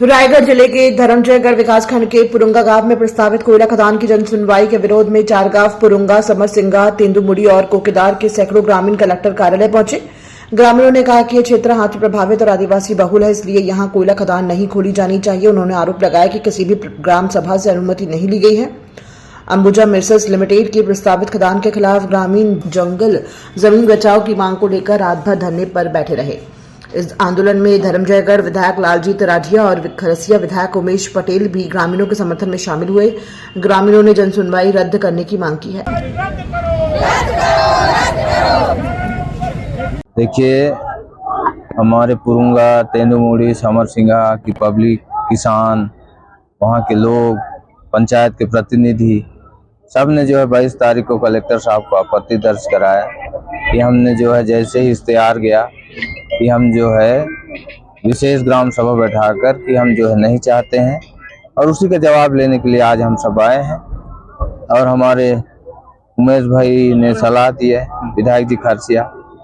रायगढ़ जिले के धर्मजयगढ़ विकासखंड के पुरुंगा गांव में प्रस्तावित कोयला खदान की जन सुनवाई के विरोध में चारगांव, पुरुंगा, समरसिंगा, तेंदुमुड़ी और कोकेदार के सैकड़ों ग्रामीण कलेक्टर कार्यालय पहुंचे। ग्रामीणों ने कहा कि यह क्षेत्र हाथी प्रभावित और आदिवासी बहुल है, इसलिए यहां कोयला खदान नहीं खोली जानी चाहिए। उन्होंने आरोप लगाया कि किसी भी ग्राम सभा से अनुमति नहीं ली गई है। अंबुजा मिर्सर्स लिमिटेड की प्रस्तावित खदान के खिलाफ ग्रामीण जंगल जमीन बचाओ की मांग को लेकर रात भर धरने पर बैठे रहे। इस आंदोलन में धर्मजयगढ़ विधायक लालजीत राठिया और खरसिया विधायक उमेश पटेल भी ग्रामीणों के समर्थन में शामिल हुए। ग्रामीणों ने जनसुनवाई रद्द करने की मांग की है। देखिए, हमारे पुरुंगा, तेंदुमुड़ी, समरसिंगा की पब्लिक, किसान, वहाँ के लोग, पंचायत के प्रतिनिधि सब ने जो है 22 तारीख को कलेक्टर साहब को आपत्ति दर्ज कराया कि हमने जो है जैसे ही इश्तेहार गया कि हम जो है विशेष ग्राम सभा बैठाकर कि हम जो है नहीं चाहते हैं, और उसी का जवाब लेने के लिए आज हम सब आए हैं। और हमारे उमेश भाई ने सलाह दी है, विधायक जी खरसिया,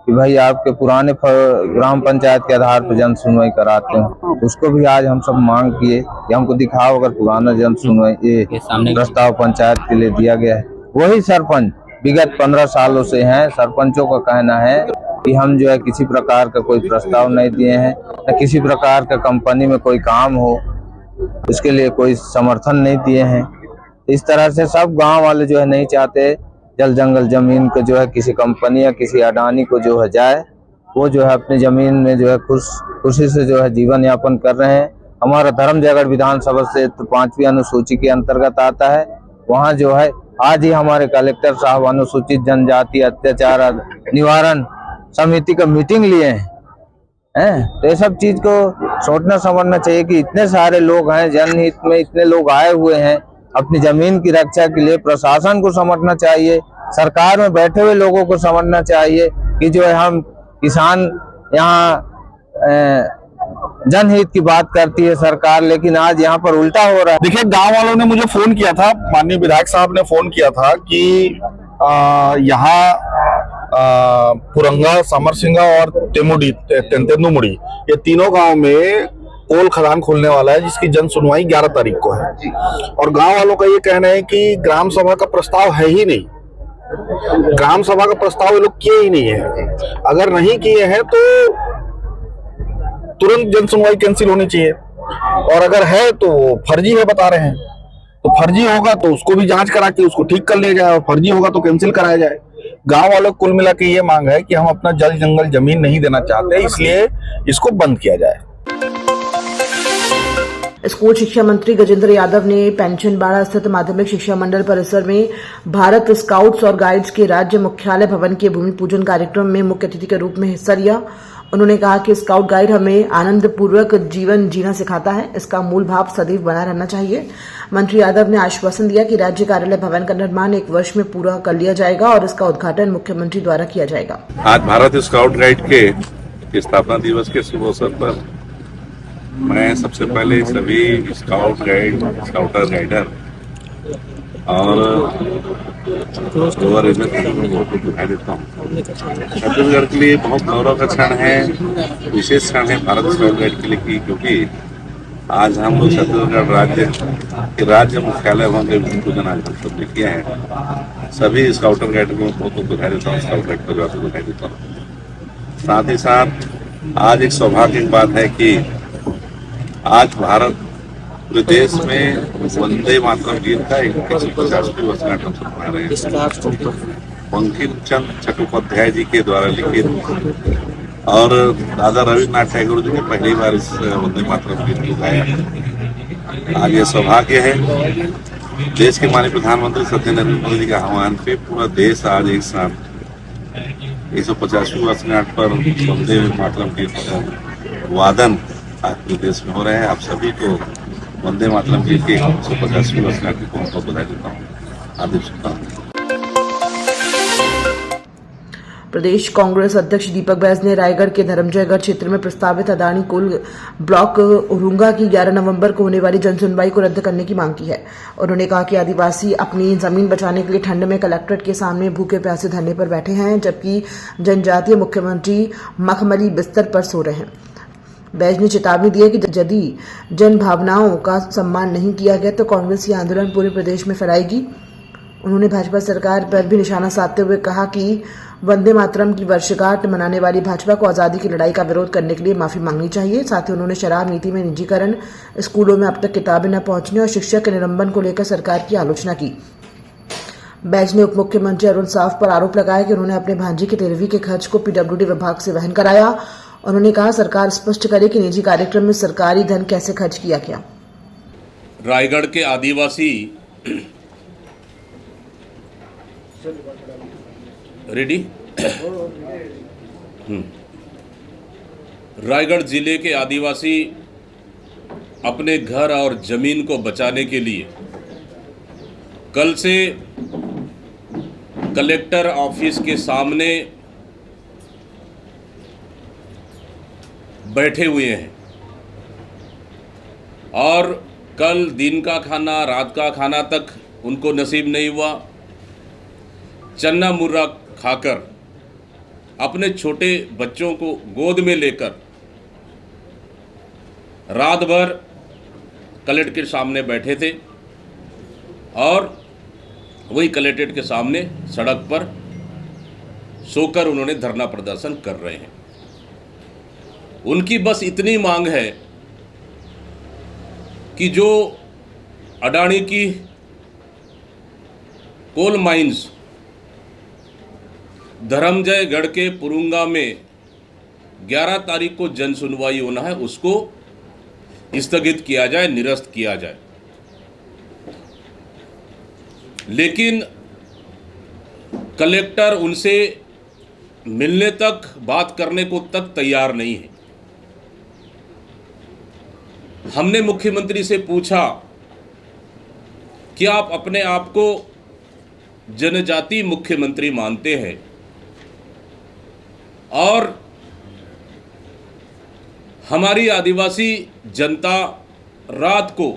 कि भाई आपके पुराने ग्राम पंचायत के आधार पर जन सुनवाई कराते हैं। उसको भी आज हम सब मांग किए कि हमको दिखाओ अगर पुराना जन सुनवाई ये प्रस्ताव पंचायत के लिए दिया गया है। वही सरपंच विगत 15 सालों से हैं। सरपंचों का कहना है कि हम जो है किसी प्रकार का कोई प्रस्ताव नहीं दिए हैं, न किसी प्रकार का कंपनी में कोई काम हो इसके लिए कोई समर्थन नहीं दिए हैं। इस तरह से सब गांव वाले जो है नहीं चाहते जल जंगल जमीन को जो है किसी कंपनी या किसी अडानी को जो है जाए, वो जो है अपनी जमीन में जो है खुशी से जो है जीवन यापन कर रहे हैं। हमारा धर्मजयगढ़ विधानसभा क्षेत्र 5वीं अनुसूची के अंतर्गत आता है। वहाँ जो है आज ही हमारे कलेक्टर साहब अनुसूचित जनजाति अत्याचार निवारण समिति का मीटिंग लिए हैं। तो ये सब चीज को सोचना समझना चाहिए कि इतने सारे लोग हैं, जनहित में इतने लोग आए हुए हैं अपनी जमीन की रक्षा के लिए। प्रशासन को समझना चाहिए, सरकार में बैठे हुए लोगों को समझना चाहिए कि जो है हम किसान यहाँ जनहित की बात करती है सरकार, लेकिन आज यहाँ पर उल्टा हो रहा है। देखिए, गांव वालों ने मुझे फोन किया था, माननीय विधायक साहब ने फोन किया था कि यहाँ पुरंगा, समरसिंगा और तेंदुमुड़ी ये तीनों गांव में कोल खदान खोलने वाला है, जिसकी जन सुनवाई 11 तारीख को है। और गांव वालों का ये कहना है कि ग्राम सभा का प्रस्ताव है ही नहीं, ग्राम सभा का प्रस्ताव ये लोग किए ही नहीं है। अगर नहीं किए हैं तो तुरंत जन सुनवाई कैंसिल होनी चाहिए, और अगर है तो फर्जी है बता रहे हैं। तो फर्जी होगा तो उसको भी जांच करा के उसको ठीक कर लिया जाए, और फर्जी होगा तो कैंसिल कराया जाए। गांव वालों कुल मिला के ये मांग है कि हम अपना जल जंगल जमीन नहीं देना चाहते, इसलिए इसको बंद किया जाए। स्कूल शिक्षा मंत्री गजेंद्र यादव ने पेंशनबाड़ा स्थित माध्यमिक शिक्षा मंडल परिसर में भारत स्काउट्स और गाइड्स के राज्य मुख्यालय भवन के भूमि पूजन कार्यक्रम में मुख्य अतिथि के रूप में हिस्सा लिया। उन्होंने कहा कि स्काउट गाइड हमें आनंद पूर्वक जीवन जीना सिखाता है, इसका मूल भाव सदैव बना रहना चाहिए। मंत्री यादव ने आश्वासन दिया कि राज्य कार्यालय भवन का निर्माण 1 वर्ष में पूरा कर लिया जाएगा और इसका उद्घाटन मुख्यमंत्री द्वारा किया जाएगा। आज भारत स्काउट गाइड के स्थापना दिवस के शुभ अवसर पर मैं सबसे पहले सभी स्काउट गाइड, स्काउटर गाइडर और बधाई देता हूँ। छत्तीसगढ़ के लिए बहुत गौरव का क्षण है, विशेष क्षण है भारत स्काउट गाइड के लिए, क्योंकि आज हम लोग छत्तीसगढ़ राज्य मुख्यालय भवन के भूमि पूजन आज हम सबने किया है। सभी स्काउटर गाइड को बहुत बधाई देता हूँ, स्काउट गाइड परिवार को बधाई देता हूँ। साथ ही साथ आज एक सौभाग्य की बात है कि आज भारत पूरे देश में वंदे मातरम गीत का 150वीं वर्षगांठ हम सब मना रहे हैं। बंकिम चंद्र चट्टोपाध्याय जी के द्वारा लिखित और दादा रविन्द्रनाथ टैगोर जी ने पहली बार इस वंदे मातरम गीत को गाया। आज ये सौभाग्य है, देश के माननीय प्रधानमंत्री नरेंद्र मोदी जी के आह्वान पे पूरा देश आज एक साथ 150वीं वर्षगांठ पर वंदे मातरम गीत वादन आज पूरे देश में हो रहे हैं। आप सभी को वंदे मातरम गीत के 150वीं वर्षगांठ की बहुत बधाई देता हूँ। हार्दिक शुभकामनाएं। प्रदेश कांग्रेस अध्यक्ष दीपक बैज ने रायगढ़ के धर्मजयगढ़ क्षेत्र में प्रस्तावित अदानी कोल ब्लॉक उरुंगा की 11 नवंबर को होने वाली जनसुनवाई को रद्द करने की मांग की है। उन्होंने कहा कि आदिवासी अपनी जमीन बचाने के लिए ठंड में कलेक्ट्रेट के सामने भूखे प्यासे धरने पर बैठे हैं, जबकि जनजातीय मुख्यमंत्री मखमली बिस्तर पर सो रहे हैं। बैज ने चेतावनी दी है कि यदि जन भावनाओं का सम्मान नहीं किया गया तो कांग्रेस ये आंदोलन पूरे प्रदेश में फैलाएगी। उन्होंने भाजपा सरकार पर भी निशाना साधते हुए कहा कि वंदे मातरम की वर्षगांठ मनाने वाली भाजपा को आज़ादी की लड़ाई का विरोध करने के लिए माफी मांगनी चाहिए। साथ ही उन्होंने शराब नीति में निजीकरण, स्कूलों में अब तक किताबें न पहुंचने और शिक्षक के निलंबन को लेकर सरकार की आलोचना की। बैज ने उप मुख्यमंत्री अरुण साव पर आरोप लगाया कि उन्होंने अपने भांजे के 13वीं के खर्च को पीडब्ल्यूडी विभाग से वहन कराया। उन्होंने कहा सरकार स्पष्ट करे कि निजी कार्यक्रम में सरकारी धन कैसे खर्च किया गया। रायगढ़ के आदिवासी रेडी रायगढ़ जिले के आदिवासी अपने घर और जमीन को बचाने के लिए कल से कलेक्टर ऑफिस के सामने बैठे हुए हैं और कल दिन का खाना, रात का खाना तक उनको नसीब नहीं हुआ। चन्ना मुर्रा खाकर अपने छोटे बच्चों को गोद में लेकर रात भर कलेक्ट्रेट के सामने बैठे थे और वही कलेक्ट्रेट के सामने सड़क पर सोकर उन्होंने धरना प्रदर्शन कर रहे हैं। उनकी बस इतनी मांग है कि जो अडानी की कोल माइंस धर्मजयगढ़ के पुरुंगा में 11 तारीख को जन सुनवाई होना है, उसको स्थगित किया जाए, निरस्त किया जाए। लेकिन कलेक्टर उनसे मिलने तक, बात करने को तक तैयार नहीं है। हमने मुख्यमंत्री से पूछा कि आप अपने आप को जनजाति मुख्यमंत्री मानते हैं और हमारी आदिवासी जनता रात को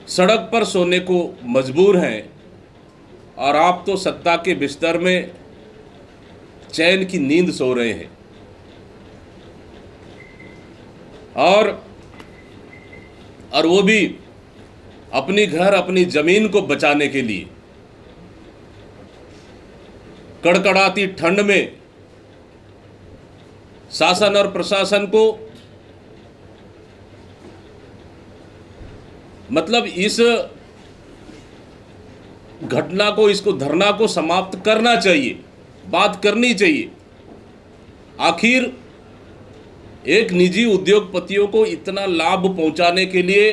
सड़क पर सोने को मजबूर हैं और आप तो सत्ता के बिस्तर में चैन की नींद सो रहे हैं। और वो भी अपनी घर, अपनी जमीन को बचाने के लिए कड़कड़ाती ठंड में शासन और प्रशासन को, मतलब इस घटना को, इसको धरना को समाप्त करना चाहिए, बात करनी चाहिए। आखिर एक निजी उद्योगपतियों को इतना लाभ पहुंचाने के लिए,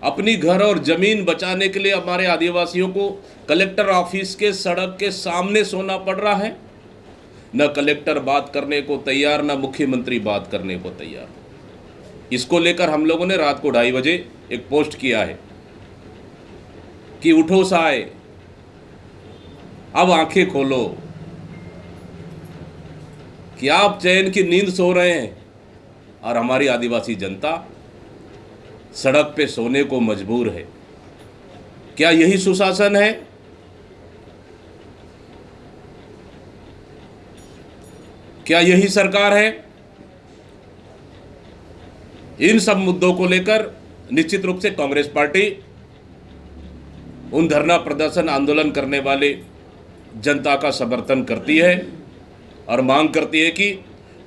अपनी घर और जमीन बचाने के लिए हमारे आदिवासियों को कलेक्टर ऑफिस के सड़क के सामने सोना पड़ रहा है। न कलेक्टर बात करने को तैयार, न मुख्यमंत्री बात करने को तैयार। इसको लेकर हम लोगों ने रात को 2:30 बजे एक पोस्ट किया है कि उठो साए, अब आंखें खोलो, कि आप चैन की नींद सो रहे हैं और हमारी आदिवासी जनता सड़क पे सोने को मजबूर है। क्या यही सुशासन है? क्या यही सरकार है? इन सब मुद्दों को लेकर निश्चित रूप से कांग्रेस पार्टी उन धरना प्रदर्शन आंदोलन करने वाले जनता का समर्थन करती है और मांग करती है कि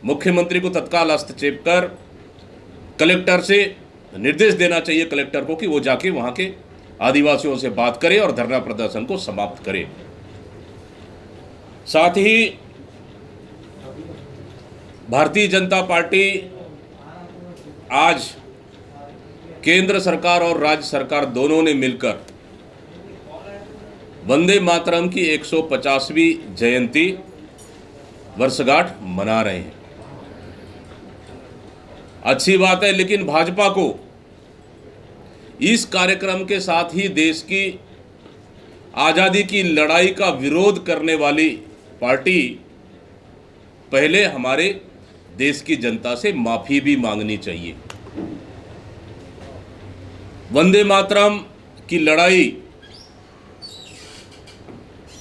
मुख्यमंत्री को तत्काल हस्तक्षेप कर कलेक्टर से निर्देश देना चाहिए कलेक्टर को कि वो जाके वहाँ के आदिवासियों से बात करे और धरना प्रदर्शन को समाप्त करे। साथ ही भारतीय जनता पार्टी आज केंद्र सरकार और राज्य सरकार दोनों ने मिलकर वंदे मातरम की 150वीं जयंती वर्षगांठ मना रहे हैं। अच्छी बात है, लेकिन भाजपा को इस कार्यक्रम के साथ ही देश की आज़ादी की लड़ाई का विरोध करने वाली पार्टी पहले हमारे देश की जनता से माफी भी मांगनी चाहिए। वंदे मातरम की लड़ाई,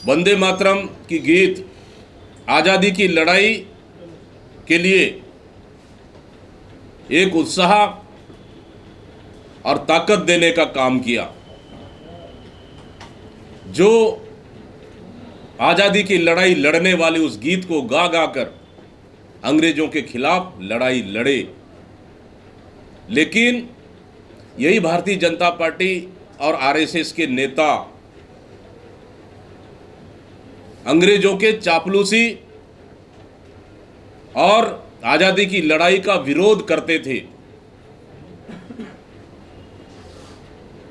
वंदे मातरम की गीत, आज़ादी की लड़ाई के लिए एक उत्साह और ताकत देने का काम किया। जो आज़ादी की लड़ाई लड़ने वाले उस गीत को गा गा कर अंग्रेजों के खिलाफ लड़ाई लड़े, लेकिन यही भारतीय जनता पार्टी और आरएसएस के नेता अंग्रेजों के चापलूसी और आज़ादी की लड़ाई का विरोध करते थे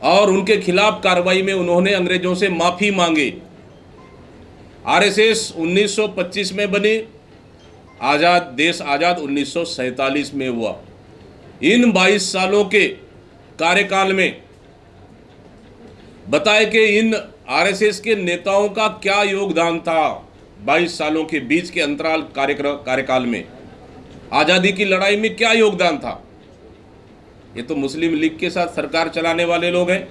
और उनके खिलाफ कार्रवाई में उन्होंने अंग्रेजों से माफी मांगी। आरएसएस 1925 में बनी, देश आज़ाद 1947 में हुआ। इन 22 सालों के कार्यकाल में बताए कि इन आरएसएस के नेताओं का क्या योगदान था। 22 सालों के बीच के अंतराल कार्यकाल में आज़ादी की लड़ाई में क्या योगदान था। ये तो मुस्लिम लीग के साथ सरकार चलाने वाले लोग हैं,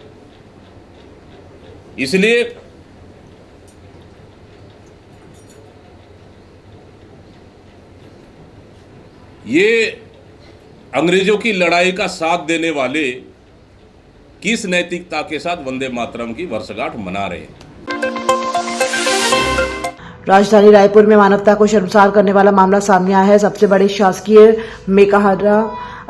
इसलिए ये अंग्रेजों की लड़ाई का साथ देने वाले किस नैतिकता के साथ वंदे मातरम की वर्षगांठ मना रहे हैं। राजधानी रायपुर में मानवता को शर्मसार करने वाला मामला सामने आया है। सबसे बड़े शासकीय मेकाहारा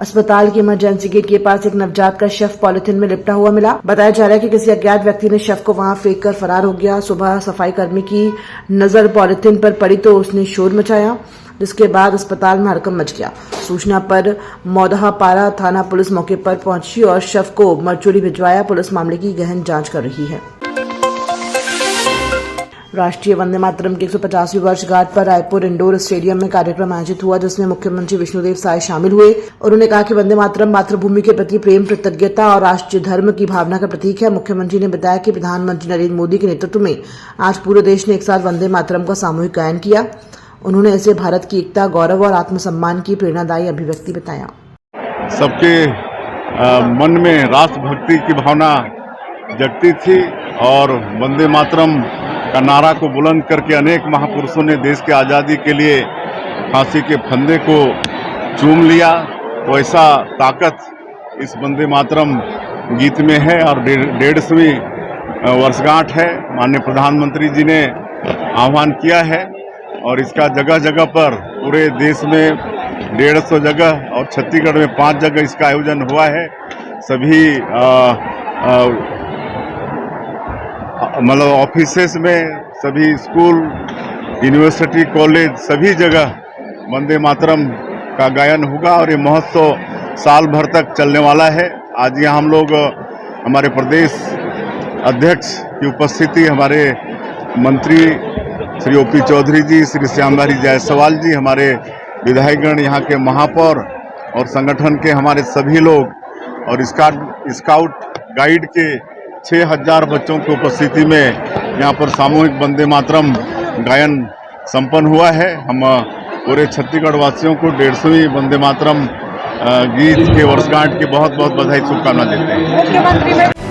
अस्पताल की इमरजेंसी गेट के पास एक नवजात का शव पॉलिथीन में लिपटा हुआ मिला। बताया जा रहा है कि किसी अज्ञात व्यक्ति ने शव को वहां फेंक कर फरार हो गया। सुबह सफाई कर्मी की नजर पॉलिथीन पर पड़ी तो उसने शोर मचाया, जिसके बाद अस्पताल में हड़कंप मच गया। सूचना पर मौदहापारा थाना पुलिस मौके पर पहुंची और शव को मरचुरी भिजवाया। पुलिस मामले की गहन जांच कर रही है। राष्ट्रीय वंदे मातरम की 150वीं वर्षगांठ पर रायपुर इंडोर स्टेडियम में कार्यक्रम आयोजित हुआ, जिसमें मुख्यमंत्री विष्णुदेव साय शामिल हुए। उन्होंने कहा कि वंदे मातरम मातृभूमि के प्रति प्रेम, कृतज्ञता और राष्ट्रीय धर्म की भावना का प्रतीक है। मुख्यमंत्री ने बताया कि प्रधानमंत्री नरेंद्र मोदी के नेतृत्व में आज पूरे देश ने एक साथ वंदे मातरम का सामूहिक गायन किया। उन्होंने इसे भारत की एकता, गौरव और आत्मसम्मान की प्रेरणादायी अभिव्यक्ति बताया। सबके मन में राष्ट्रभक्ति की भावना जगती थी और वंदे मातरम का नारा को बुलंद करके अनेक महापुरुषों ने देश की आज़ादी के लिए फांसी के फंदे को चूम लिया। वैसा ताकत इस वंदे मातरम गीत में है और 150वीं वर्षगांठ है। माननीय प्रधानमंत्री जी ने आह्वान किया है और इसका जगह जगह पर पूरे देश में 150 जगह और छत्तीसगढ़ में 5 जगह इसका आयोजन हुआ है। सभी मतलब ऑफिसेस में, सभी स्कूल, यूनिवर्सिटी, कॉलेज, सभी जगह वंदे मातरम का गायन होगा और ये महोत्सव साल भर तक चलने वाला है। आज यहाँ हम लोग हमारे प्रदेश अध्यक्ष की उपस्थिति, हमारे मंत्री श्री ओपी चौधरी जी, श्री श्यामबारी जायसवाल जी, हमारे विधायकगण, यहाँ के महापौर और संगठन के हमारे सभी लोग और स्काउट गाइड के 6000 बच्चों की उपस्थिति में यहाँ पर सामूहिक वंदे मातरम गायन संपन्न हुआ है। हम पूरे छत्तीसगढ़ वासियों को 150वीं वंदे मातरम गीत के वर्षगांठ की बहुत बहुत बधाई, शुभकामना देते हैं।